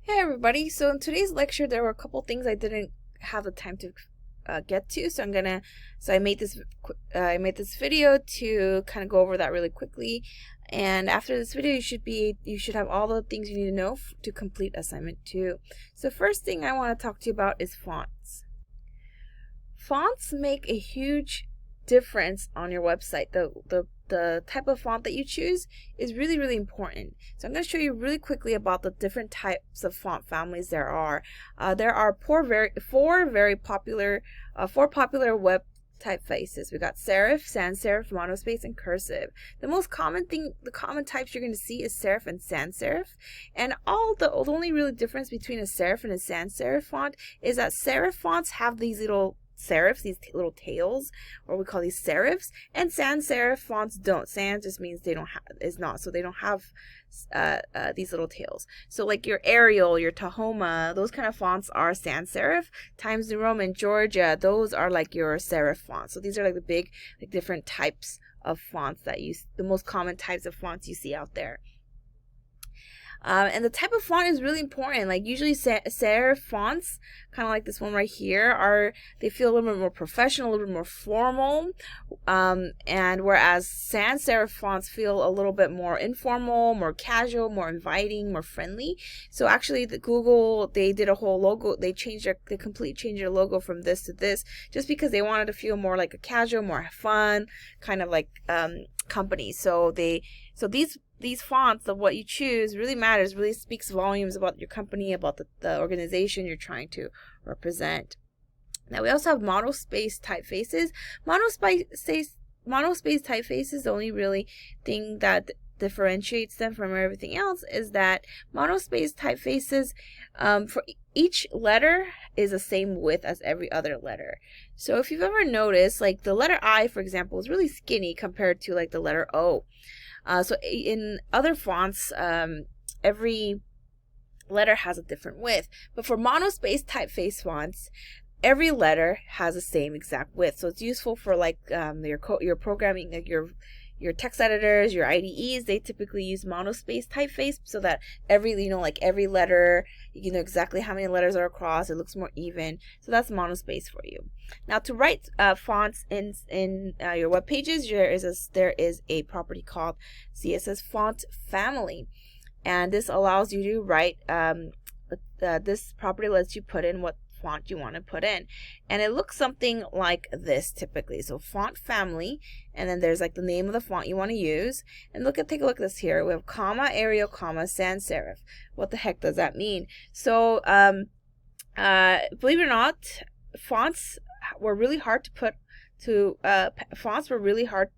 Hey everybody, so in today's lecture there were a couple things I didn't have the time to get to, so I made this video to kind of go over that really quickly. And after this video you should have all the things you need to know to complete assignment 2. So first thing I want to talk to you about is fonts. Fonts make a huge difference on your website. The type of font that you choose is really important. So I'm going to show you really quickly about the different types of font families there are. There are four popular web typefaces. We got serif, sans serif, monospace, and cursive. The common types you're going to see is serif and sans serif. And the only really difference between a serif and a sans serif font is that serif fonts have these little serifs, these little tails, or we call these serifs, and sans serif fonts don't. Sans just means they don't have, so they don't have these little tails. So like your Arial, your Tahoma, those kind of fonts are sans serif. Times New Roman, Georgia, those are like your serif fonts. So these are like the big, like different types of fonts the most common types of fonts you see out there. And the type of font is really important. Like usually serif fonts, kind of like this one right here, they feel a little bit more professional, a little bit more formal. And whereas sans serif fonts feel a little bit more informal, more casual, more inviting, more friendly. So actually Google, they did a whole logo, they completely changed their logo from this to this, just because they wanted to feel more like a casual, more fun, kind of like company. So these fonts of what you choose really matters, really speaks volumes about your company, about the organization you're trying to represent. Now we also have monospace typefaces. Monospace typefaces, the only really thing that differentiates them from everything else is that monospace typefaces, for each letter is the same width as every other letter. So if you've ever noticed, like the letter I, for example, is really skinny compared to like the letter O. So in other fonts, every letter has a different width. But for monospace typeface fonts, every letter has the same exact width. So it's useful for like your programming, like your text editors, your IDEs. They typically use monospace typeface so that every letter, you know exactly how many letters are across. It looks more even. So that's monospace for you. Now to write fonts in your web pages, there is a property called CSS font family, and this allows you to write. This property lets you put in what font you want to put in, and it looks something like this typically. So font family, and then there's like the name of the font you want to use, and take a look at this here. We have comma, Arial, comma, sans serif. What the heck does that mean? So believe it or not, fonts were really hard to put to fonts were really hard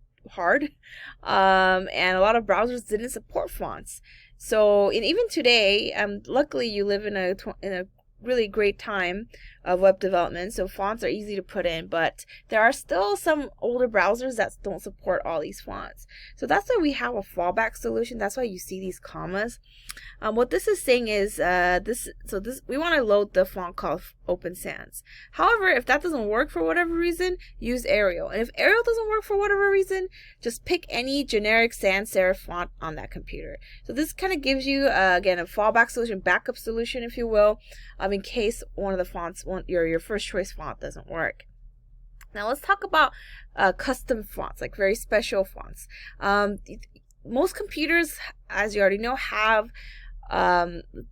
and a lot of browsers didn't support fonts. So even today, luckily you live in a really great time of web development, so fonts are easy to put in, but there are still some older browsers that don't support all these fonts. So that's why we have a fallback solution. That's why you see these commas. What this is saying is we want to load the font called Open Sans. However, if that doesn't work for whatever reason, use Arial. And if Arial doesn't work for whatever reason, just pick any generic sans serif font on that computer. So this kind of gives you again a fallback solution, backup solution, if you will, in case one of the fonts, your first choice font doesn't work. Now let's talk about custom fonts, like very special fonts. Most computers, as you already know, have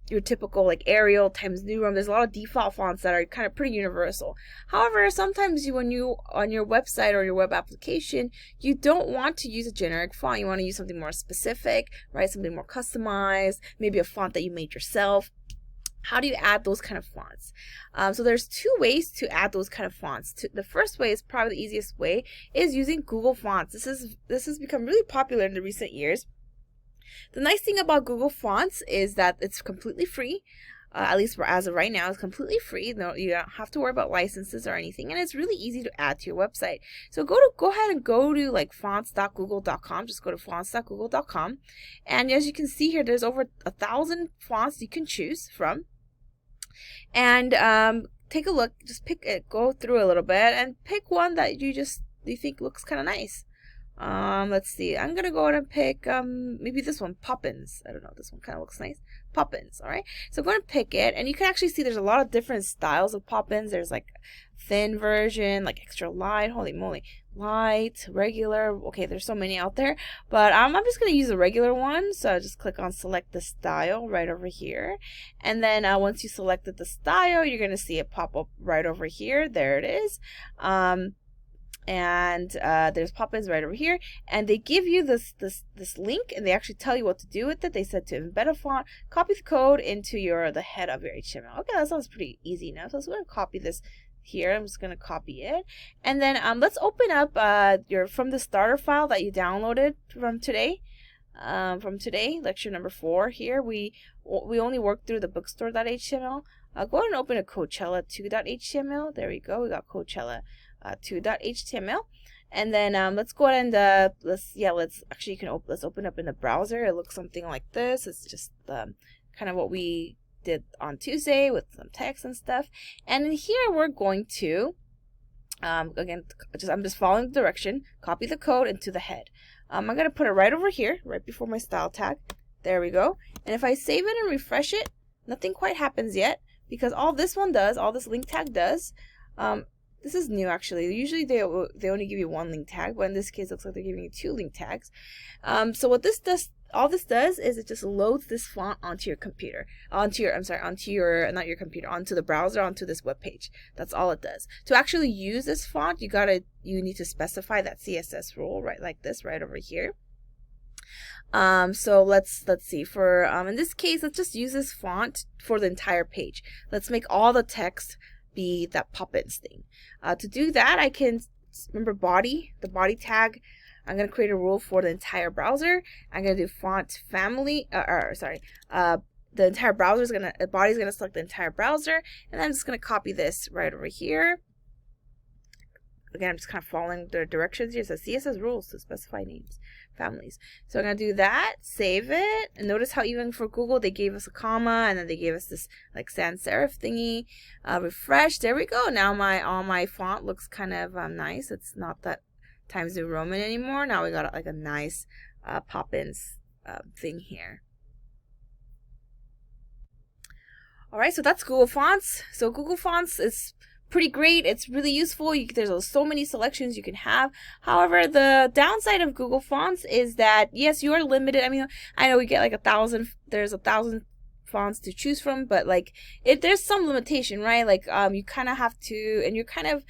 your typical like Arial, Times New Roman. There's a lot of default fonts that are kind of pretty universal. However, sometimes when you on your website or your web application, you don't want to use a generic font. You want to use something more specific, right? Something more customized, maybe a font that you made yourself. How do you add those kind of fonts? So there's two ways to add those kind of fonts. The first way is probably the easiest way, is using Google Fonts. This has become really popular in the recent years. The nice thing about Google Fonts is that it's completely free. At least as of right now, it's completely free. No, you don't have to worry about licenses or anything, and it's really easy to add to your website. So go ahead and go to like fonts.google.com. Just go to fonts.google.com, and as you can see here, there's over 1,000 fonts you can choose from. And take a look. Just go through a little bit, and pick one that you think looks kind of nice. Let's see. I'm gonna go ahead and pick maybe this one, Poppins. I don't know. This one kind of looks nice. pop-ins. All right, so I'm going to pick it, and you can actually see there's a lot of different styles of pop-ins. There's like thin version, like extra light, holy moly, light, regular. Okay, there's so many out there, but I'm just going to use the regular one. So I just click on select the style right over here, and then once you selected the style, you're going to see it pop up right over here. There it is. And there's pop-ins right over here, and they give you this link, and they actually tell you what to do with it. They said to embed a font, copy the code into the head of your HTML. Okay, that sounds pretty easy enough. So I'm going to copy this here. I'm just going to copy it, and then let's open up from the starter file that you downloaded from today. Lecture number 4 here. We only worked through the bookstore.html. Go ahead and open a Coachella2.html. There we go. We got Coachella 2.html, and then let's go ahead and let's open up in the browser. It looks something like this. It's just kind of what we did on Tuesday with some text and stuff. And in here we're going to again, I'm just following the direction, copy the code into the head. I'm gonna put it right over here, right before my style tag. There we go. And if I save it and refresh it, nothing quite happens yet, because all this link tag does, this is new actually. Usually they only give you 1 link tag, but in this case it looks like they're giving you 2 link tags. So what this does, all this does is it just loads this font onto your computer, onto the browser, onto this web page. That's all it does. To actually use this font, you need to specify that CSS rule right like this right over here. So let's see, for in this case, let's just use this font for the entire page. Let's make all the text be that pop-ins thing. To do that, I can remember the body tag. I'm going to create a rule for the entire browser. I'm going to do font family, the entire browser is going to, body's going to select the entire browser, and I'm just going to copy this right over here. Again, I'm just kind of following the directions here. It says CSS rules to specify names, families. So I'm going to do that, save it, and notice how even for Google, they gave us a comma, and then they gave us this like sans serif thingy. Refresh, there we go. Now all my font looks kind of nice. It's not that Times New Roman anymore. Now we got like a nice pop-ins thing here. All right, so that's Google Fonts. So Google Fonts is pretty great. It's really useful. There's so many selections you can have. However, the downside of Google Fonts is that, yes, you are limited. I mean, I know we get like 1,000, there's 1,000 fonts to choose from, but like there's some limitation, right? Like you kind of have to, and you're kind of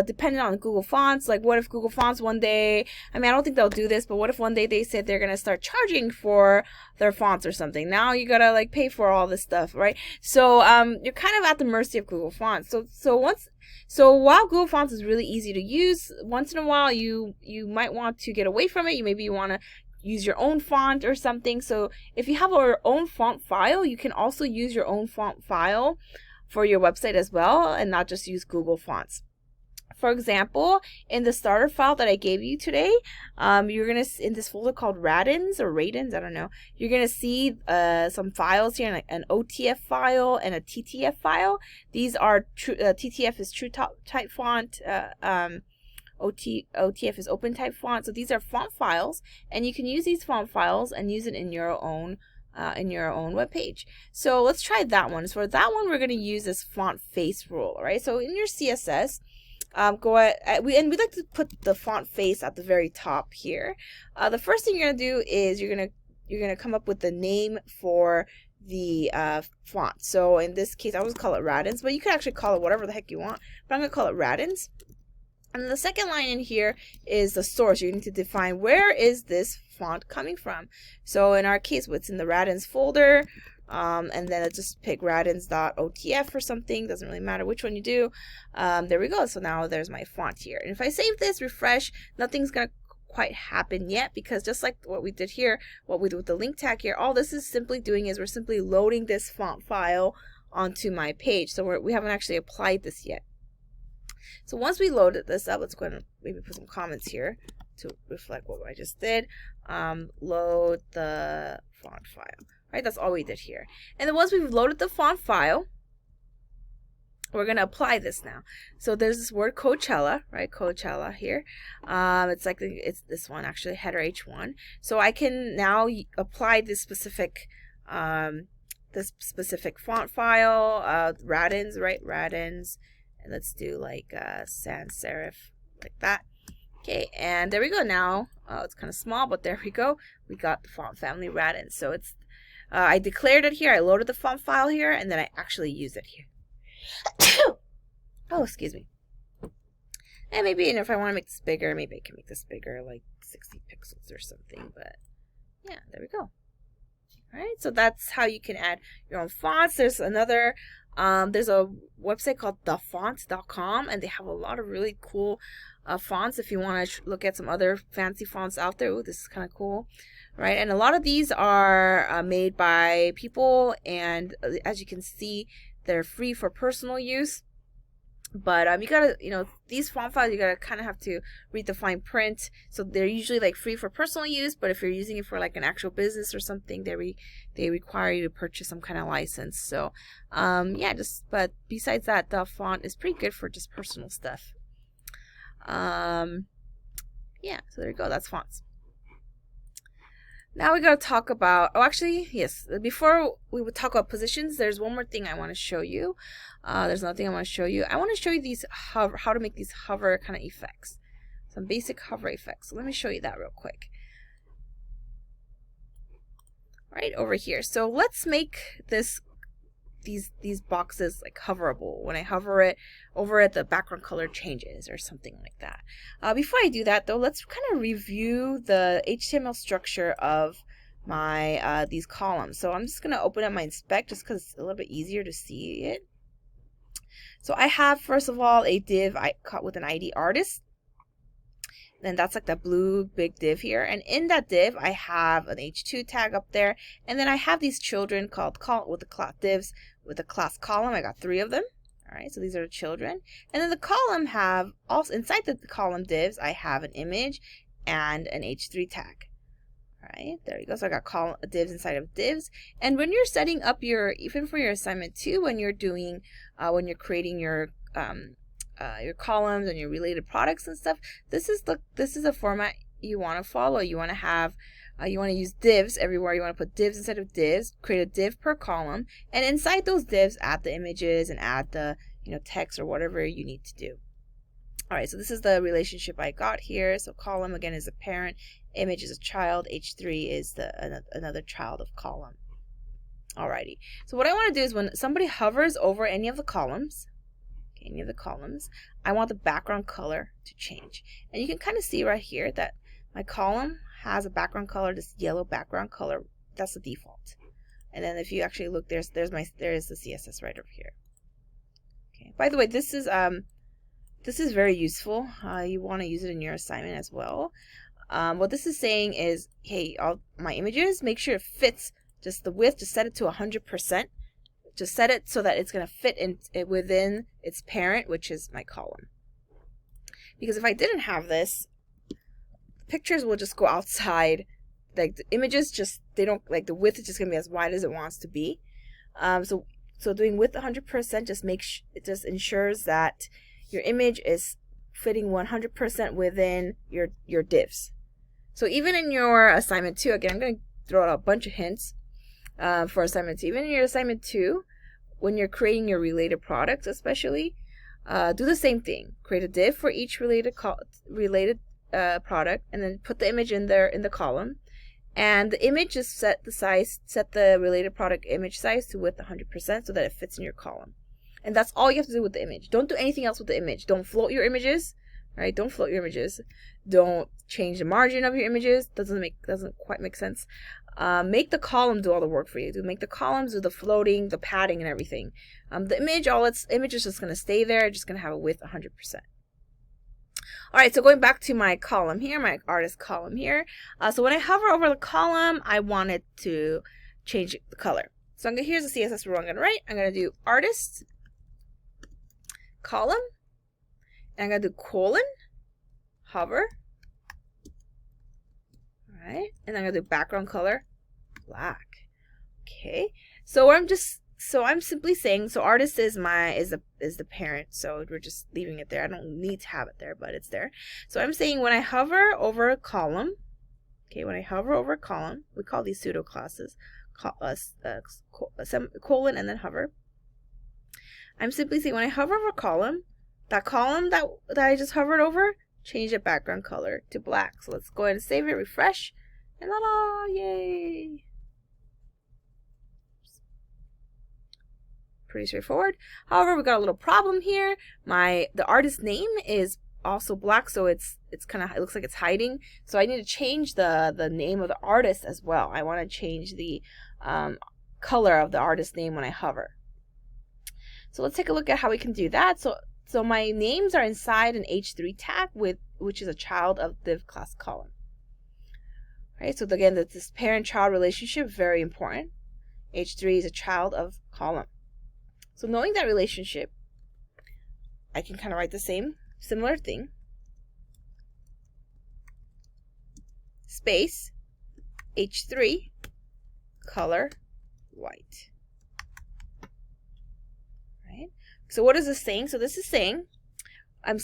dependent on Google Fonts. Like, what if Google Fonts one day, I mean, I don't think they'll do this, but what if one day they said they're gonna start charging for their fonts or something? Now you gotta like pay for all this stuff, right? So you're kind of at the mercy of Google Fonts. So while Google Fonts is really easy to use, once in a while you might want to get away from it. Maybe you want to use your own font or something. So if you have your own font file, you can also use your own font file for your website as well, and not just use Google Fonts. For example, in the starter file that I gave you today, you're gonna, in this folder called Radins or Radins, I don't know, you're gonna see some files here, like an OTF file and a TTF file. These are TTF is true type font. OTF is open type font. So these are font files, and you can use these font files and use it in your own web page. So let's try that one. So for that one, we're going to use this font face rule, right? So in your CSS, we like to put the font face at the very top here. The first thing you're going to do is you're going to come up with the name for the font. So in this case, I always call it Radins, but you could actually call it whatever the heck you want. But I'm going to call it Radins. And the second line in here is the source. You need to define where is this font coming from. So in our case, it's in the Radins folder. And then let's just pick radins.otf or something. Doesn't really matter which one you do. There we go. So now there's my font here. And if I save this, refresh, nothing's going to quite happen yet, because just like what we did here, what we did with the link tag here, all this is simply doing is we're simply loading this font file onto my page. So we haven't actually applied this yet. So once we loaded this up, let's go ahead and maybe put some comments here to reflect what I just did. Load the font file, right? That's all we did here. And then once we've loaded the font file, we're going to apply this now. So there's this word Coachella, right? Coachella here. It's this one actually, header H1. So I can now apply this specific this specific font file, Radens, right? Radens. And let's do like sans serif, like that. Okay, and there we go. Now, it's kind of small, but there we go. We got the font family Radens. So it's, I declared it here. I loaded the font file here, and then I actually use it here. Oh, excuse me. And maybe, if I want to make this bigger, maybe I can make this bigger, like 60 pixels or something. But yeah, there we go. All right, so that's how you can add your own fonts. There's another, there's a website called thefont.com, and they have a lot of really cool fonts if you want to look at some other fancy fonts out there. Ooh, this is kind of cool, right? And a lot of these are made by people, and as you can see, they're free for personal use. But you gotta, these font files, you gotta kind of have to read the fine print. So they're usually like free for personal use, but if you're using it for like an actual business or something, they require you to purchase some kind of license. So yeah, but besides that, the font is pretty good for just personal stuff. Yeah, so there you go. That's fonts. Now we gotta talk about, yes, before we would talk about positions, there's one more thing I want to show you. There's another thing I want to show you. I want to show you these how to make these hover kind of effects. Some basic hover effects. So let me show you that real quick. Right over here. So let's make these boxes like hoverable. When I hover it over it, the background color changes or something like that. Before I do that though, let's kind of review the HTML structure of my these columns. So I'm just going to open up my inspect just because it's a little bit easier to see it. So I have, first of all, a div with an ID artist. Then that's like the blue big div here. And in that div, I have an H2 tag up there. And then I have these children called with the class divs with the class column. I got 3 of them. All right, so these are the children. And then the column have, also inside the column divs, I have an image and an H3 tag. All right, there you go. So I got column divs inside of divs. And when you're setting up even for your assignment 2, when you're doing, when you're creating your columns and your related products and stuff, this is a format you want to follow. You want to have, you want to use divs everywhere. You want to put divs inside of divs, create a div per column, and inside those divs, add the images and add the text or whatever you need to do. All right, so this is the relationship I got here. So column again is a parent, image is a child, H3 is another child of column. Alrighty. So what I want to do is when somebody hovers over any of the columns, I want the background color to change. And you can kind of see right here that my column has a background color, this yellow background color. That's the default. And then if you actually look, there is the CSS right over here. Okay. By the way, this is very useful. You want to use it in your assignment as well. What this is saying is, hey, all my images, make sure it fits. Just the width, just set it to 100%. Just set it so that it's going to fit within its parent, which is my column. Because if I didn't have this, pictures will just go outside. Like the images they don't, like the width is just going to be as wide as it wants to be. So doing width 100% it just ensures that your image is fitting 100% within your divs. So even in your assignment 2, again, I'm going to throw out a bunch of hints for assignment 2. Even in your assignment 2, when you're creating your related products especially, do the same thing. Create a div for each related product, and then put the image in there in the column. And the image, just set the related product image size to width 100% so that it fits in your column. And that's all you have to do with the image. Don't do anything else with the image. Don't float your images, right? Don't float your images. Don't change the margin of your images. Doesn't quite make sense. Make the column do all the work for you. Make the columns do the floating, the padding, and everything. The image is just going to stay there. Just going to have a width 100%. All right, so going back to my column here, my artist column here. So when I hover over the column, I want it to change the color. So here's the CSS rule I'm going to write. I'm going to do artist column, and I'm going to do colon, hover. All right, and I'm going to do background color, black. Okay, so I'm simply saying, so artist is the parent, so we're just leaving it there. I don't need to have it there, but it's there. So I'm saying when I hover over a column, okay, when I hover over a column, we call these pseudo classes, semicolon and then hover. I'm simply saying when I hover over column, that column that I just hovered over, change the background color to black. So let's go ahead and save it, refresh, and ta-da, yay! Pretty straightforward. However, we got a little problem here. The artist name is also black, so it looks like it's hiding. So I need to change the name of the artist as well. I want to change the color of the artist name when I hover. So let's take a look at how we can do that. So my names are inside an H3 tag which is a child of div class column. Right? So again, this parent-child relationship, very important. H3 is a child of column. So knowing that relationship, I can kind of write the similar thing. Space H3 color white. Right? So what is this saying? So this is saying I'm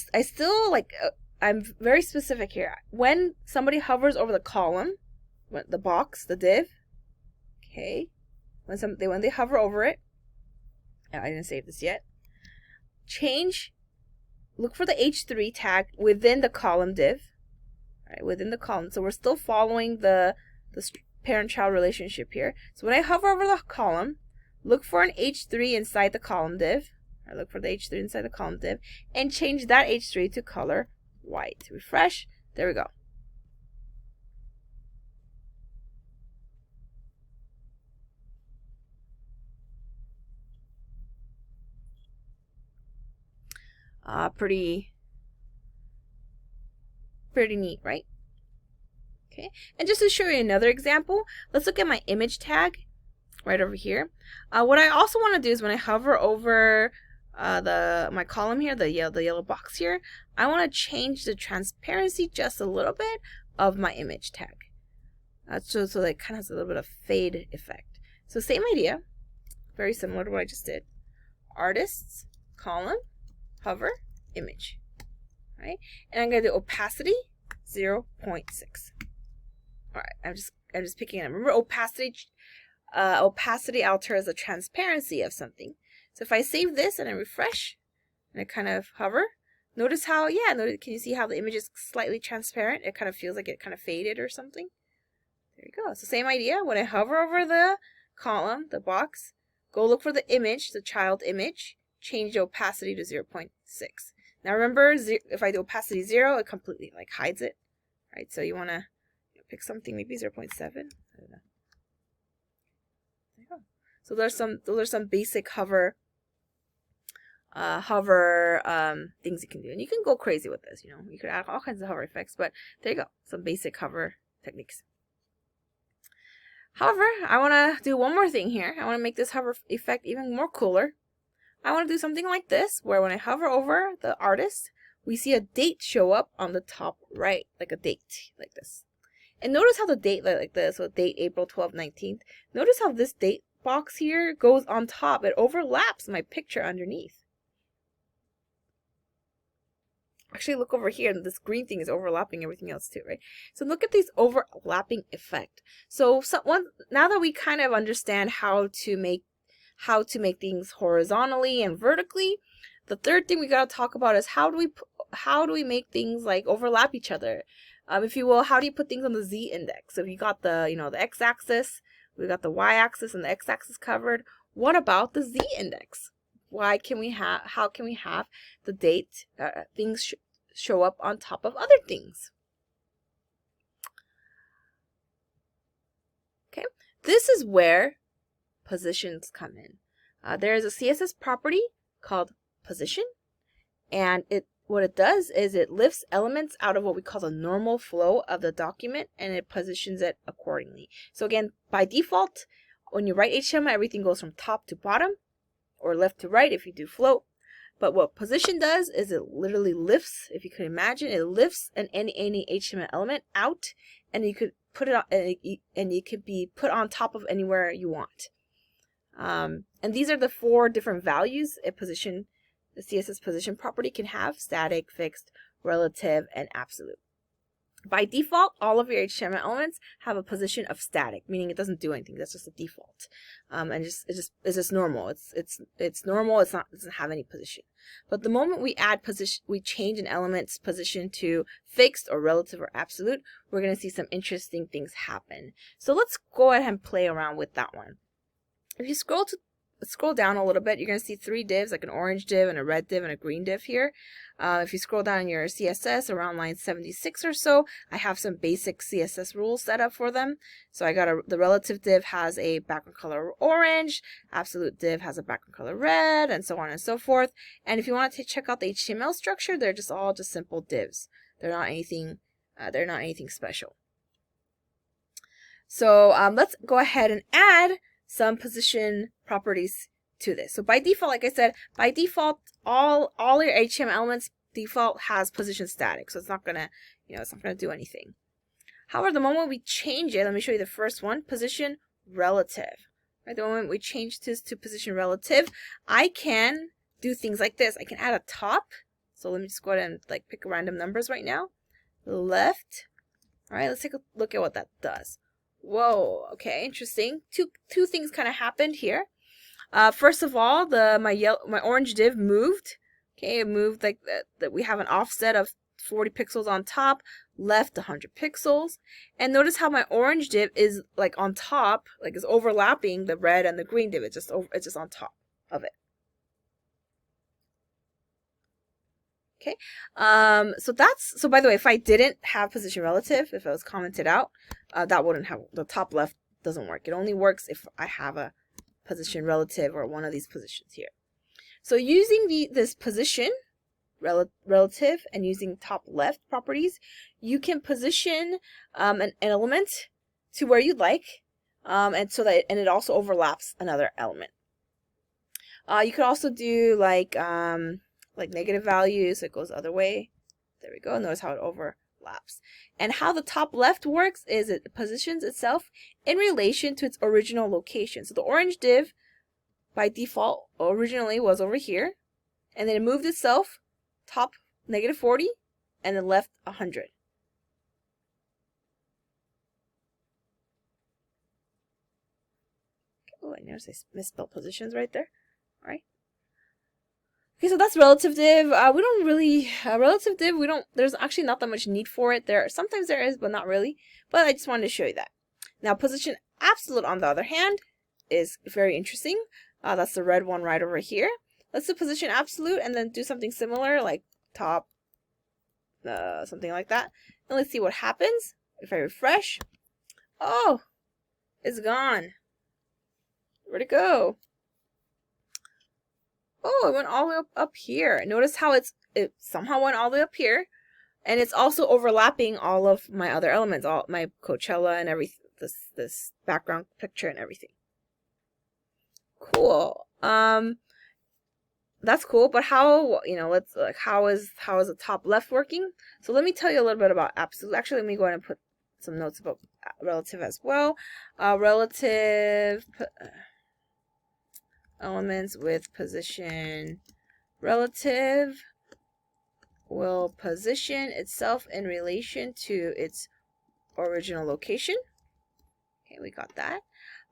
very specific here. When somebody hovers over the column, the box, the div, okay, when they hover over it, I didn't save this yet. Look for the H3 tag within the column div, right, within the column. So we're still following the parent-child relationship here. So when I hover over the column, look for an H3 inside the column div. I look for the H3 inside the column div and change that H3 to color white. Refresh. There we go. Pretty neat, right? Okay, and just to show you another example, let's look at my image tag right over here. What I also want to do is when I hover over my column here, the yellow box here, I want to change the transparency just a little bit of my image tag. So that it kind of has a little bit of fade effect. So same idea, very similar to what I just did. Artists, column, hover, image, right? And I'm going to do opacity 0.6. All right, I'm just picking it up. Remember, opacity alters the transparency of something. So if I save this and I refresh and I kind of hover, notice how, can you see how the image is slightly transparent? It kind of feels like it kind of faded or something. There you go. It's the same idea. When I hover over the column, the box, go look for the image, the child image, change the opacity to 0.6. Now remember, if I do opacity 0, it completely hides it, right? So you want to pick something, maybe 0.7. I don't know. There you go. So those are some basic hover things you can do, and you can go crazy with this. You could add all kinds of hover effects, but there you go, some basic hover techniques. However, I want to do one more thing here. I want to make this hover effect even more cooler. I want to do something like this, where when I hover over the artist, we see a date show up on the top right, like a date, like this. And notice how the date, like this, so date April 12th, 19th. Notice how this date box here goes on top. It overlaps my picture underneath. Actually, look over here, and this green thing is overlapping everything else too, right? So look at this overlapping effect. So now that we kind of understand how to make things horizontally and vertically, the third thing we got to talk about is how do we make things overlap each other, if you will. How do you put things on the z-index? So if you got the the x-axis, we got the y-axis and the x-axis covered. What about the z-index? How can we have the date things show up on top of other things? Okay, this is where positions come in. There is a CSS property called position, and what it does is it lifts elements out of what we call the normal flow of the document, and it positions it accordingly. So again, by default, when you write HTML, everything goes from top to bottom, or left to right if you do float. But what position does is it literally lifts, if you could imagine, it lifts any HTML element out, and you could put it on, and it could be put on top of anywhere you want. And these are the 4 different values the CSS position property can have: static, fixed, relative, and absolute. By default, all of your HTML elements have a position of static, meaning it doesn't do anything. That's just a default, and it's just normal. It's normal. It doesn't have any position. But the moment we add position, we change an element's position to fixed or relative or absolute, we're going to see some interesting things happen. So let's go ahead and play around with that one. If you scroll down a little bit, you're going to see 3 divs, like an orange div and a red div and a green div here. If you scroll down your CSS around line 76 or so, I have some basic CSS rules set up for them. So I got the relative div has a background color orange, absolute div has a background color red, and so on and so forth. And if you want to check out the HTML structure, they're just all simple divs. They're not anything special. So let's go ahead and add some position properties to this. So by default, like I said, by default, all your HTML elements default has position static. So it's not gonna, it's not gonna do anything. However, the moment we change it, let me show you the first one, position relative. Right, the moment we change this to position relative, I can do things like this. I can add a top. So let me just go ahead and pick random numbers right now. Left. All right, let's take a look at what that does. Whoa, okay, interesting. Two things kind of happened here. First of all, my orange div moved. Okay, it moved like that. We have an offset of 40 pixels on top, left 100 pixels. And notice how my orange div is on top, is overlapping the red and the green div. It's just on top of it. Okay, so by the way, if I didn't have position relative, if it was commented out, that wouldn't have, the top left doesn't work. It only works if I have a position relative or one of these positions here. So using this position relative and using top left properties, you can position an element to where you'd like, and it also overlaps another element. You could also do like negative values, so it goes the other way. There we go. Notice how it overlaps. And how the top left works is it positions itself in relation to its original location. So the orange div by default originally was over here, and then it moved itself top -40 and then left 100. Oh, I noticed I misspelled positions right there. All right. Okay, so that's relative div. We don't really relative div. There's actually not that much need for it. Sometimes there is, but not really. But I just wanted to show you that. Now, position absolute, on the other hand, is very interesting. That's the red one right over here. Let's do position absolute and then do something similar, like top, something like that. And let's see what happens if I refresh. Oh, it's gone. Where'd it go? Oh, it went all the way up here. Notice how it somehow went all the way up here. And it's also overlapping all of my other elements, all my Coachella and everything, this background picture and everything. Cool. That's cool, but how, how is the top left working? So let me tell you a little bit about absolute. Actually, let me go ahead and put some notes about relative as well. Relative elements with position relative will position itself in relation to its original location. Okay, we got that.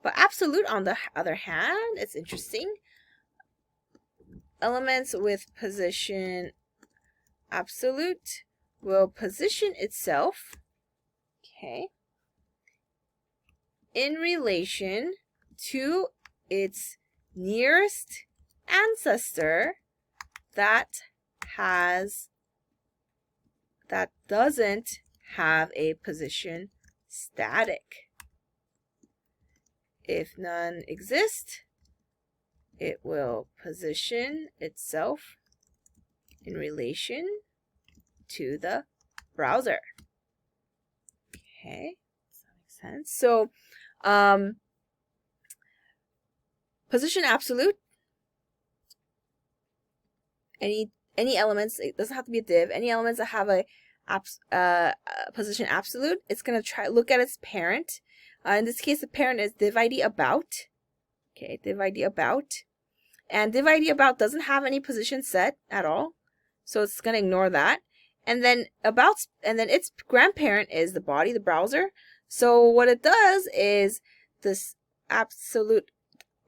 But absolute, on the other hand, it's interesting. Elements with position absolute will position itself, okay, in relation to its nearest ancestor that doesn't have a position static. If none exist, it will position itself in relation to the browser. Okay, does that make sense? So, position absolute, any elements, it doesn't have to be a div, any elements that have a position absolute, it's going to look at its parent. In this case, the parent is div ID about. Okay, div ID about. And div ID about doesn't have any position set at all, so it's going to ignore that. and then its grandparent is the body, the browser. So what it does is this absolute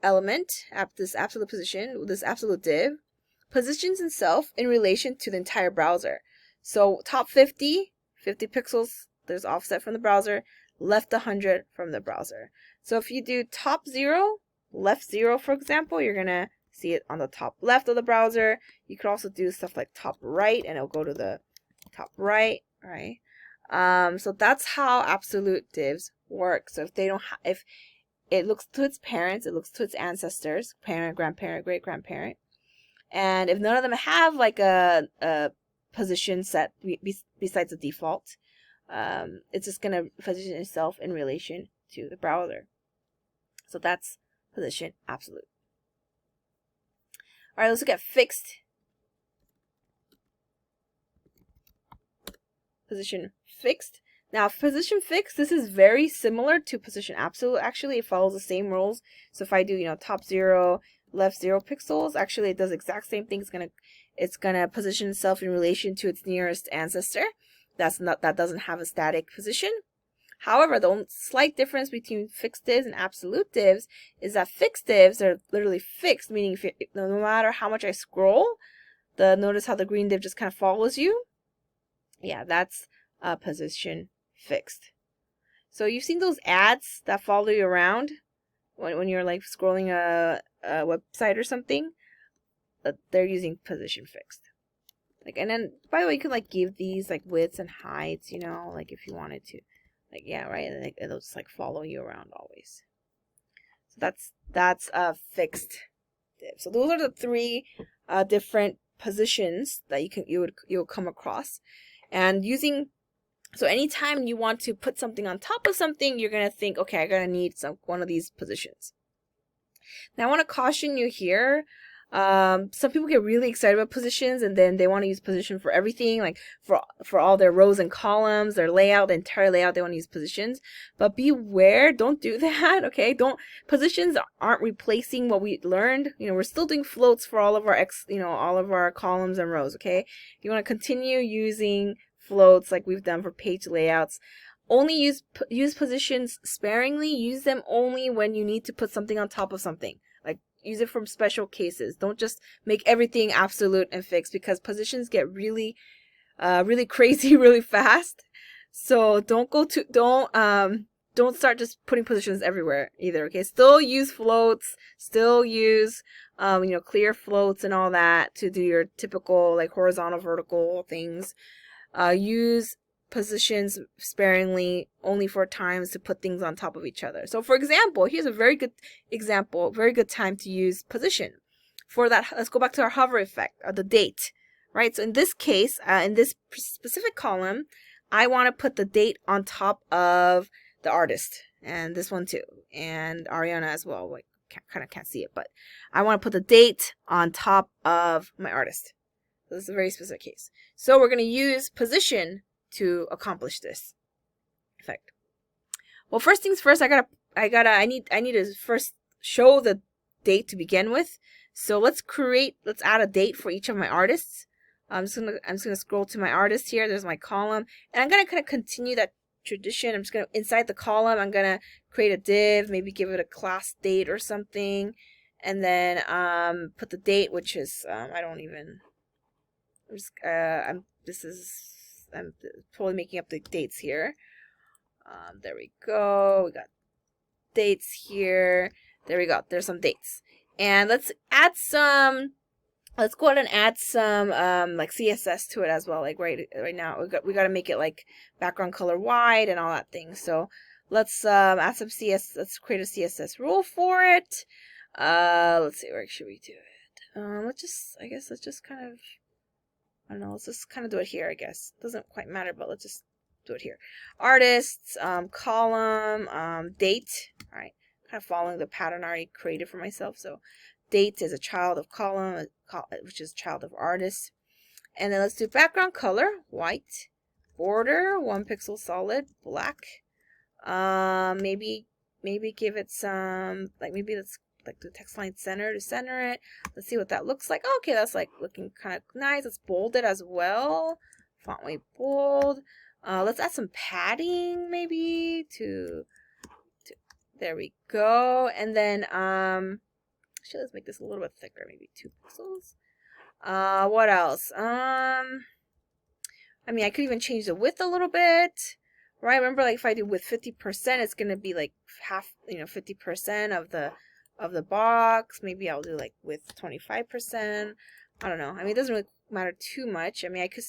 element, this absolute position, this absolute div, positions itself in relation to the entire browser. So top 50 pixels, there's offset from the browser, left 100 from the browser. So if you do top 0, left 0, for example, you're going to see it on the top left of the browser. You could also do stuff like top right, and it'll go to the top right, right? So that's how absolute divs work. So if they don't, if it looks to its parents, it looks to its ancestors, parent, grandparent, great grandparent, and if none of them have like a position set besides the default, it's just gonna position itself in relation to the browser. So that's position absolute. All right, let's look at fixed. Position fixed. Now, position fixed, this is very similar to position absolute. Actually, it follows the same rules. So if I do, top 0, left 0 pixels, actually it does the exact same thing. It's gonna position itself in relation to its nearest ancestor. That doesn't have a static position. However, the only slight difference between fixed divs and absolute divs is that fixed divs are literally fixed, meaning no matter how much I scroll, notice how the green div just kind of follows you. Yeah, that's position fixed. So you've seen those ads that follow you around when you're like scrolling a website or something. They're using position fixed. Like, and then by the way, you can like give these like widths and heights, like if you wanted to. Like, yeah, right? And it'll just like follow you around always. So that's a fixed div. So those are the 3 different positions that you'll come across. And so anytime you want to put something on top of something, you're gonna think, okay, I'm gonna need one of these positions. Now I want to caution you here. Some people get really excited about positions, and then they want to use position for everything, like for all their rows and columns, their layout, the entire layout, they want to use positions. But beware, don't do that, okay? Positions aren't replacing what we learned. We're still doing floats for all of our all of our columns and rows, okay? You want to continue using floats like we've done for page layouts. Only use positions sparingly. Use them only when you need to put something on top of something. Use it from special cases. Don't just make everything absolute and fixed, because positions get really crazy really fast. So don't start just putting positions everywhere either. Okay, still use floats, still use clear floats and all that to do your typical like horizontal, vertical things. Use positions sparingly, only for times to put things on top of each other. So for example, here's a very good example, very good time to use position. For that, let's go back to our hover effect, the date, right? So in this case, in this specific column, I want to put the date on top of the artist, and this one too, and Ariana as well. Like, kind of can't see it, but I want to put the date on top of my artist. So this is a very specific case. So we're going to use position to accomplish this effect. Well, first things first, I need to first show the date to begin with. So let's add a date for each of my artists. I'm just gonna scroll to my artist here. There's my column, and I'm gonna kind of continue that tradition. I'm just gonna, inside the column, I'm gonna create a div, maybe give it a class date or something, and then put the date, which is I'm totally making up the dates here. There we go. We got dates here. There we go. There's some dates. And let's go ahead and add some like CSS to it as well. Like right now we got to make it like background color white and all that thing. So let's add some CSS. Let's create a CSS rule for it. Let's see, where should we do it? Let's just kind of, I don't know, let's just kind of do it here, I guess. Doesn't quite matter, but let's just do it here. Artists, column, date. All right, kind of following the pattern I already created for myself. So date is a child of column, which is child of artist. And then let's do background color, white. Border, 1 pixel solid, black. Maybe give it some, like maybe let's like the text line center to center it. Let's see what that looks like. Okay, that's like looking kind of nice. Let's bold it as well font weight bold. Let's add some padding maybe to there we go. And then actually let's make this a little bit thicker, maybe 2 pixels. What else? I mean, I could even change the width a little bit. Right? Remember, like if I do with 50%, it's gonna be like half, 50% of the box. Maybe I'll do like with 25%. I don't know. I mean, it doesn't really matter too much. I mean, I could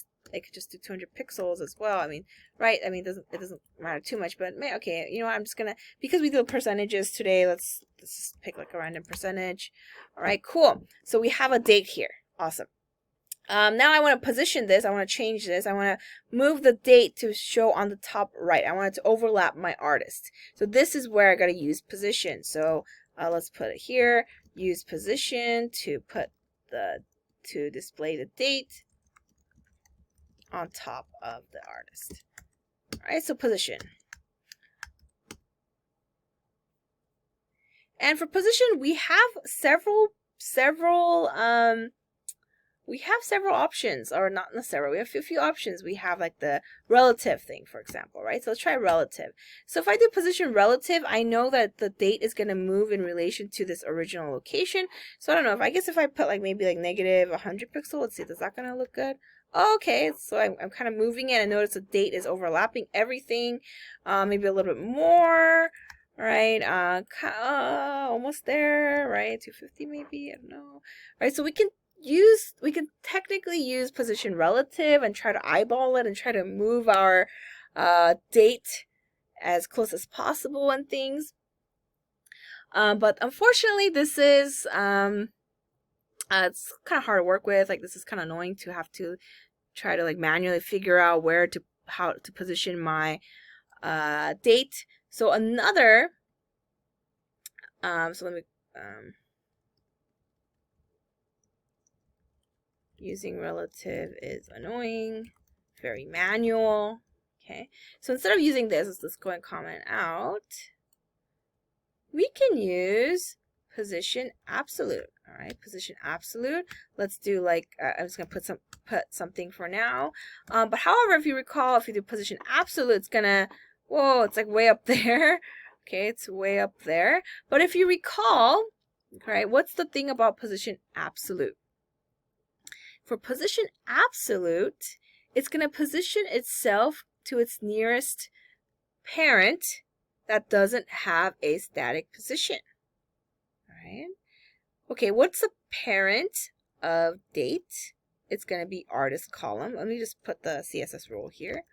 just do 200 pixels as well. I mean, right? I mean, it doesn't matter too much. But okay, you know what? I'm just gonna, because we do percentages today. Let's just pick like a random percentage. All right, cool. So we have a date here. Awesome. Now I want to position this. I want to change this. I want to move the date to show on the top right. I want it to overlap my artist. So this is where I got to use position. So let's put it here. Use position to display the date on top of the artist. All right, so position. And for position, we have several options, or not necessarily. We have a few options. We have like the relative thing, for example, right? So let's try relative. So if I do position relative, I know that the date is going to move in relation to this original location. So I don't know, I guess if I put like maybe like negative 100 pixel, let's see, is that going to look good? Oh, okay, so I'm kind of moving it, and notice the date is overlapping everything. Maybe a little bit more. Right, almost there, right? 250 maybe, I don't know. Right, so we can technically use position relative and try to eyeball it and try to move our date as close as possible and things. But unfortunately, this is it's kind of hard to work with. Like, this is kind of annoying to have to try to like manually figure out how to position my date. So another, so let me, using relative is annoying, very manual. Okay, so instead of using this, let's go and comment out. We can use position absolute. All right, position absolute. Let's do like I'm just gonna put something for now. But however, if you recall, if you do position absolute, it's gonna, whoa, it's like way up there. Okay, it's way up there. But if you recall, right, what's the thing about position absolute? For position absolute, it's going to position itself to its nearest parent that doesn't have a static position. All right. Okay, what's the parent of date? It's going to be artist column. Let me just put the CSS rule here.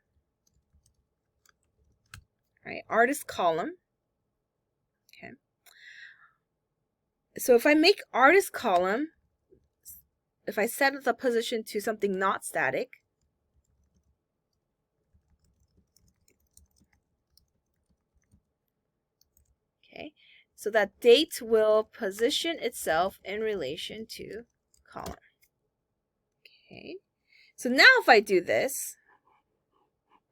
All right, artist column. Okay. So if I make artist column, if I set the position to something not static, okay, so that date will position itself in relation to column. Okay, so now if I do this,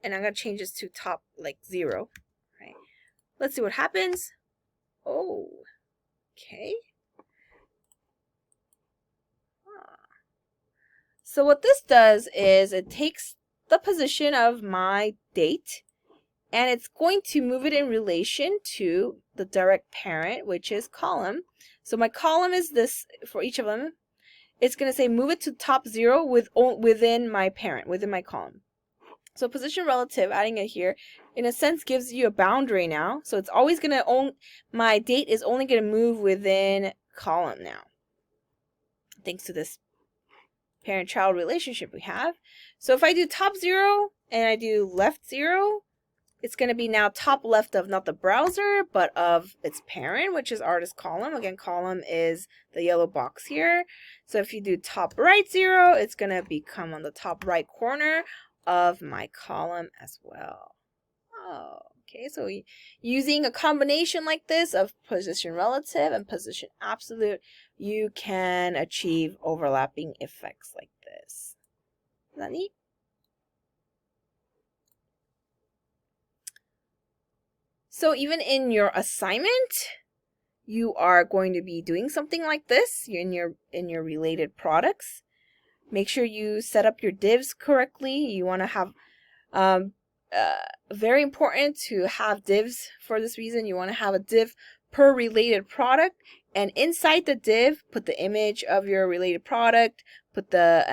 and I'm going to change this to top like 0, right? Let's see what happens. Oh, okay. So what this does is it takes the position of my date and it's going to move it in relation to the direct parent, which is column. So my column is this for each of them. It's going to say move it to top 0 within my parent, within my column. So position relative, adding it here, in a sense gives you a boundary now. So it's always going to my date is only going to move within column now, thanks to this parent-child relationship we have. So if I do top 0 and I do left 0, it's going to be now top left of not the browser, but of its parent, which is artist column. Again, column is the yellow box here. So if you do top right 0, it's going to become on the top right corner of my column as well. Oh, okay. So using a combination like this of position relative and position absolute, you can achieve overlapping effects like this. Is that neat? So even in your assignment, you are going to be doing something like this in your related products. make sure you set up your divs correctly. You want to have very important to have divs for this reason. You want to have a div per related product, and inside the div put the image of your related product, put the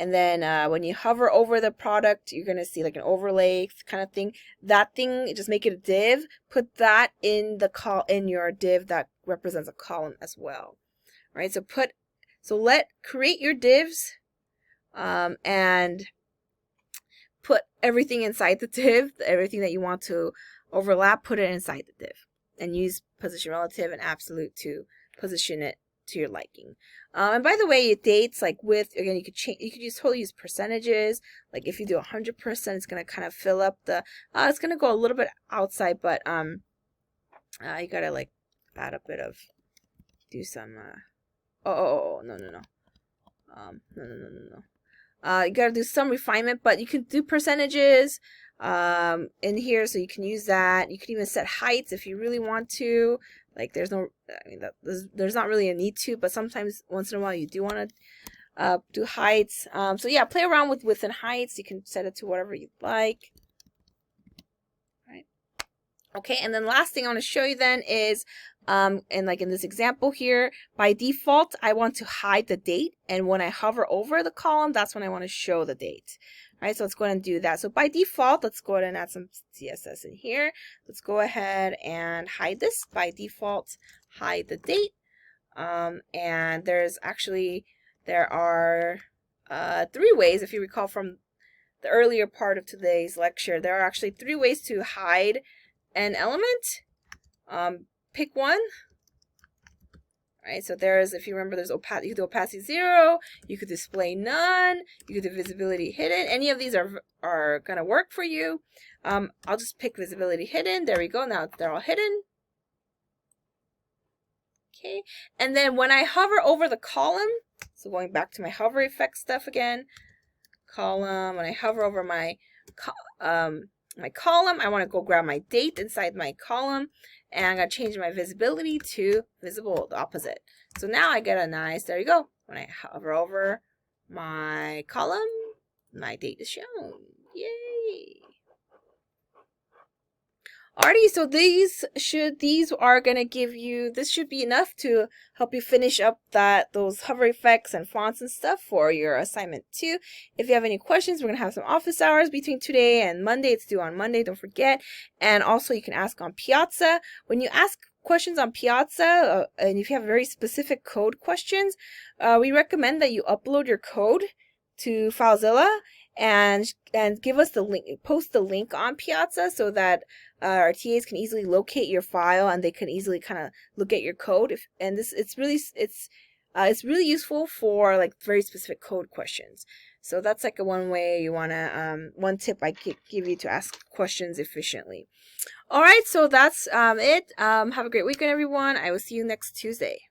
and then when you hover over the product, you're gonna see like an overlay kind of thing. That thing, just make it a div, put that in your div that represents a column as well. All right, create your divs and put everything inside the div, everything that you want to overlap, put it inside the div, and use position relative and absolute to position it to your liking. And by the way, dates, like width, again, you could totally use percentages. Like if you do 100%, it's gonna kind of fill up the. It's gonna go a little bit outside, but you gotta like add a bit of, do some. No. You gotta do some refinement, but you can do percentages in here, so you can use that. You can even set heights if you really want to. Like there's not really a need to, but sometimes once in a while you do want to do heights. So yeah, play around with width and heights. You can set it to whatever you'd like. All right. Okay, and then last thing I want to show you then is, and like in this example here, by default, I want to hide the date. And when I hover over the column, that's when I want to show the date. All right, so let's go ahead and do that. So by default, let's go ahead and add some CSS in here. Let's go ahead and hide this. By default, hide the date. And there are 3 ways, if you recall from the earlier part of today's lecture, there are actually 3 ways to hide an element. Pick one. Right, so if you remember, there's opacity. You could do opacity 0. You could display none. You could do visibility hidden. Any of these are gonna work for you. I'll just pick visibility hidden. There we go. Now they're all hidden. Okay, and then when I hover over the column, so going back to my hover effect stuff again, column. When I hover over my column, I want to go grab my date inside my column, and I'm going to change my visibility to visible, the opposite. So now I get a nice, there you go. When I hover over my column, my date is shown. Yay! Alrighty, so these are going to give you, this should be enough to help you finish up those hover effects and fonts and stuff for your assignment 2. If you have any questions, we're going to have some office hours between today and Monday. It's due on Monday, don't forget. And also you can ask on Piazza. When you ask questions on Piazza, and if you have very specific code questions, we recommend that you upload your code to FileZilla and give us the link, post the link on Piazza, so that our TAs can easily locate your file and they can easily kind of look at your code. It's really useful for like very specific code questions. So that's like one way you wanna one tip I could give you to ask questions efficiently. All right, so that's it. Have a great weekend, everyone. I will see you next Tuesday.